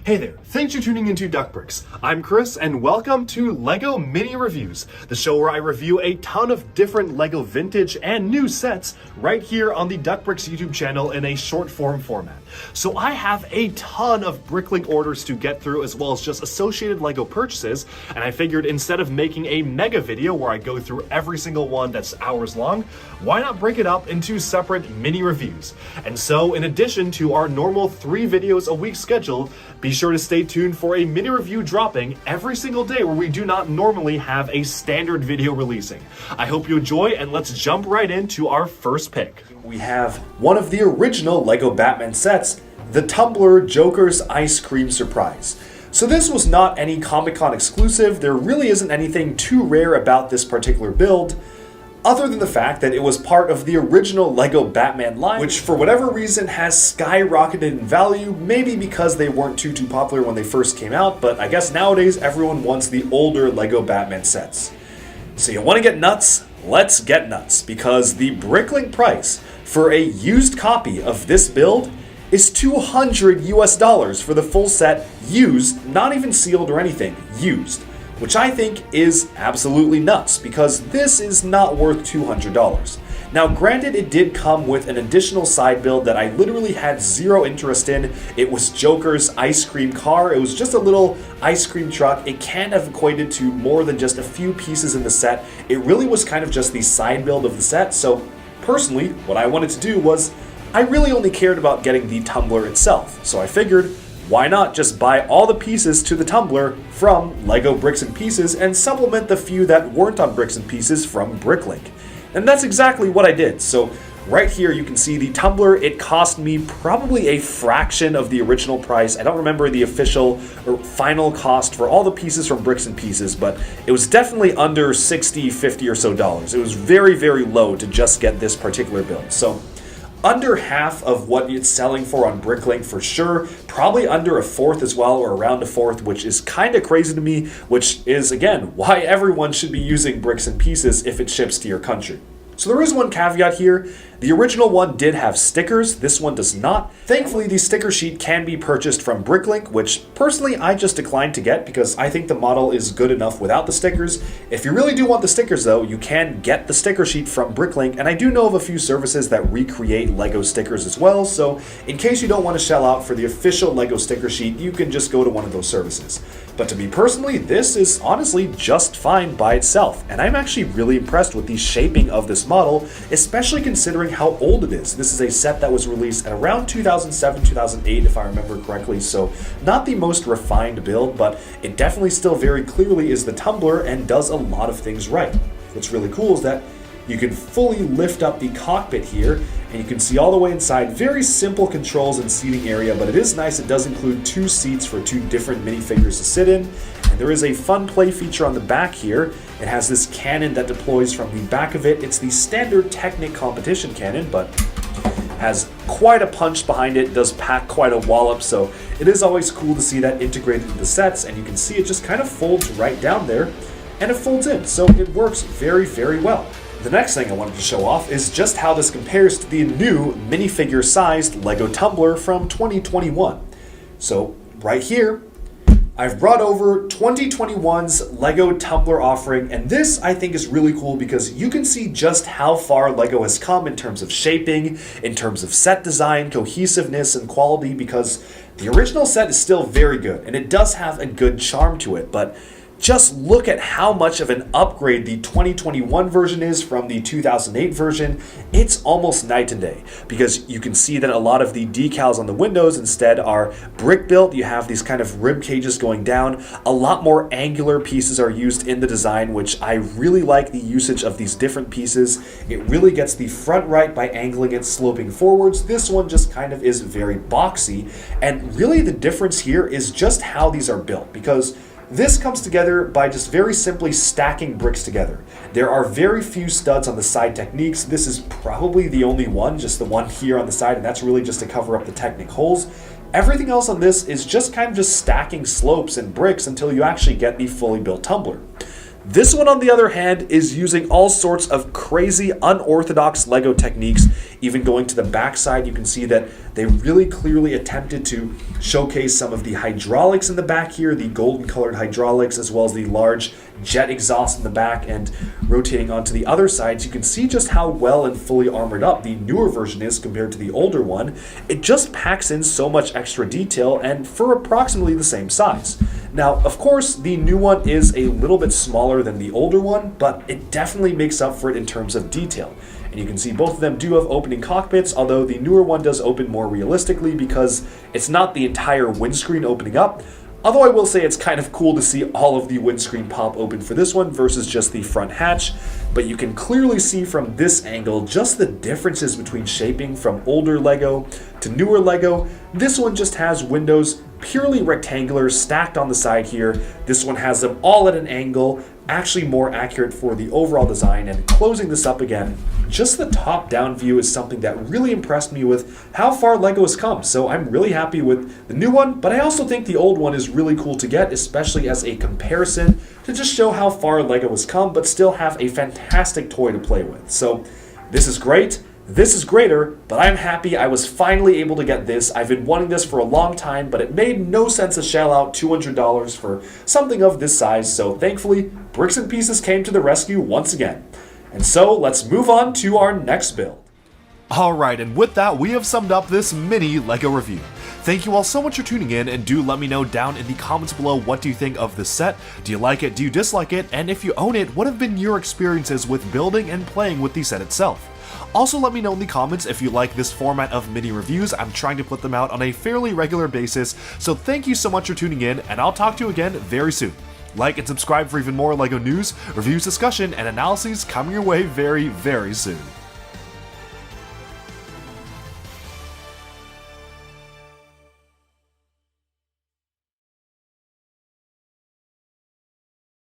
Hey there, thanks for tuning into Duckbricks. I'm Chris and welcome to LEGO Mini Reviews, the show where I review a ton of different LEGO vintage and new sets right here on the Duckbricks YouTube channel in a short form format. So I have a ton of Bricklink orders to get through as well as just associated LEGO purchases, and I figured instead of making a mega video where I go through every single one that's hours long, why not break it up into separate mini reviews? And so in addition to our normal 3 videos a week schedule, be sure to stay tuned for a mini review dropping every single day where we do not normally have a standard video releasing. I hope you enjoy, and let's jump right into our first pick. We have one of the original LEGO Batman sets, the Tumbler Joker's Ice Cream Surprise. So this was not any Comic-Con exclusive. There really isn't anything too rare about this particular build, other than the fact that it was part of the original LEGO Batman line, which for whatever reason has skyrocketed in value, maybe because they weren't too popular when they first came out, but I guess nowadays everyone wants the older LEGO Batman sets. So you want to get nuts? Let's get nuts, because the Bricklink price for a used copy of this build is $200 for the full set, used, not even sealed or anything, used. Which I think is absolutely nuts, because this is not worth $200. Now granted, it did come with an additional side build that I literally had zero interest in. It was Joker's ice cream car. It was just a little ice cream truck. It can't have equated to more than just a few pieces in the set. It really was kind of just the side build of the set. So personally, what I wanted to do was, I really only cared about getting the tumbler itself. So I figured, why not just buy all the pieces to the tumbler from LEGO Bricks and Pieces and supplement the few that weren't on Bricks and Pieces from Bricklink? And that's exactly what I did. So right here you can see the tumbler. It cost me probably a fraction of the original price. I don't remember the official or final cost for all the pieces from Bricks and Pieces, but it was definitely under $60, $50 or so dollars. It was very, very low to just get this particular build. So under half of what it's selling for on Bricklink for sure, probably under a fourth as well, or around a fourth, which is kind of crazy to me, which is, again, why everyone should be using Bricks and Pieces if it ships to your country. So there is one caveat here. The original one did have stickers, this one does not. Thankfully, the sticker sheet can be purchased from Bricklink, which personally I just declined to get because I think the model is good enough without the stickers. If you really do want the stickers though, you can get the sticker sheet from Bricklink, and I do know of a few services that recreate LEGO stickers as well, so in case you don't want to shell out for the official LEGO sticker sheet, you can just go to one of those services. But to me personally, this is honestly just fine by itself, and I'm actually really impressed with the shaping of this model, especially considering how old it is. This is a set that was released at around 2007, 2008 if I remember correctly, so not the most refined build, but it definitely still very clearly is the tumbler and does a lot of things right. What's really cool is that you can fully lift up the cockpit here, and you can see all the way inside. Very simple controls and seating area, but it is nice. It does include 2 seats for 2 different minifigures to sit in, and there is a fun play feature on the back here. It has this cannon that deploys from the back of it. It's the standard Technic competition cannon, but has quite a punch behind it, does pack quite a wallop, so it is always cool to see that integrated into the sets, and you can see it just kind of folds right down there, and it folds in, so it works very, very well. The next thing I wanted to show off is just how this compares to the new minifigure-sized LEGO Tumbler from 2021. So right here, I've brought over 2021's LEGO Tumbler offering, and this I think is really cool because you can see just how far LEGO has come in terms of shaping, in terms of set design, cohesiveness, and quality, because the original set is still very good, and it does have a good charm to it, but just look at how much of an upgrade the 2021 version is from the 2008 version. It's almost night and day, because you can see that a lot of the decals on the windows instead are brick built. You have these kind of rib cages going down. A lot more angular pieces are used in the design, which I really like the usage of these different pieces. It really gets the front right by angling it sloping forwards. This one just kind of is very boxy, and really the difference here is just how these are built, because this comes together by just very simply stacking bricks together. There are very few studs on the side techniques. This is probably the only one, just the one here on the side, and that's really just to cover up the Technic holes. Everything else on this is just kind of just stacking slopes and bricks until you actually get the fully built tumbler. This one, on the other hand, is using all sorts of crazy, unorthodox LEGO techniques. Even going to the back side, you can see that they really clearly attempted to showcase some of the hydraulics in the back here, the golden colored hydraulics, as well as the large jet exhaust in the back. And rotating onto the other sides, you can see just how well and fully armored up the newer version is compared to the older one. It just packs in so much extra detail and for approximately the same size. Now, of course, the new one is a little bit smaller than the older one, but it definitely makes up for it in terms of detail. And you can see both of them do have opening cockpits, although the newer one does open more realistically because it's not the entire windscreen opening up. Although I will say it's kind of cool to see all of the windscreen pop open for this one versus just the front hatch. But you can clearly see from this angle just the differences between shaping from older Lego to newer Lego. This one just has windows purely rectangular stacked on the side here. This one has them all at an angle, actually more accurate for the overall design. And closing this up again, just the top-down view is something that really impressed me with how far Lego has come. So I'm really happy with the new one, but I also think the old one is really cool to get, especially as a comparison to just show how far Lego has come, but still have a fantastic toy to play with. So this is great. This is greater, but I'm happy I was finally able to get this. I've been wanting this for a long time, but it made no sense to shell out $200 for something of this size, so thankfully, Bricks and Pieces came to the rescue once again. And so, let's move on to our next build. Alright, and with that, we have summed up this mini LEGO review. Thank you all so much for tuning in, and do let me know down in the comments below what do you think of this set. Do you like it? Do you dislike it? And if you own it, what have been your experiences with building and playing with the set itself? Also, let me know in the comments if you like this format of mini reviews. I'm trying to put them out on a fairly regular basis, so thank you so much for tuning in, and I'll talk to you again very soon. Like and subscribe for even more LEGO news, reviews, discussion, and analyses coming your way very, very soon.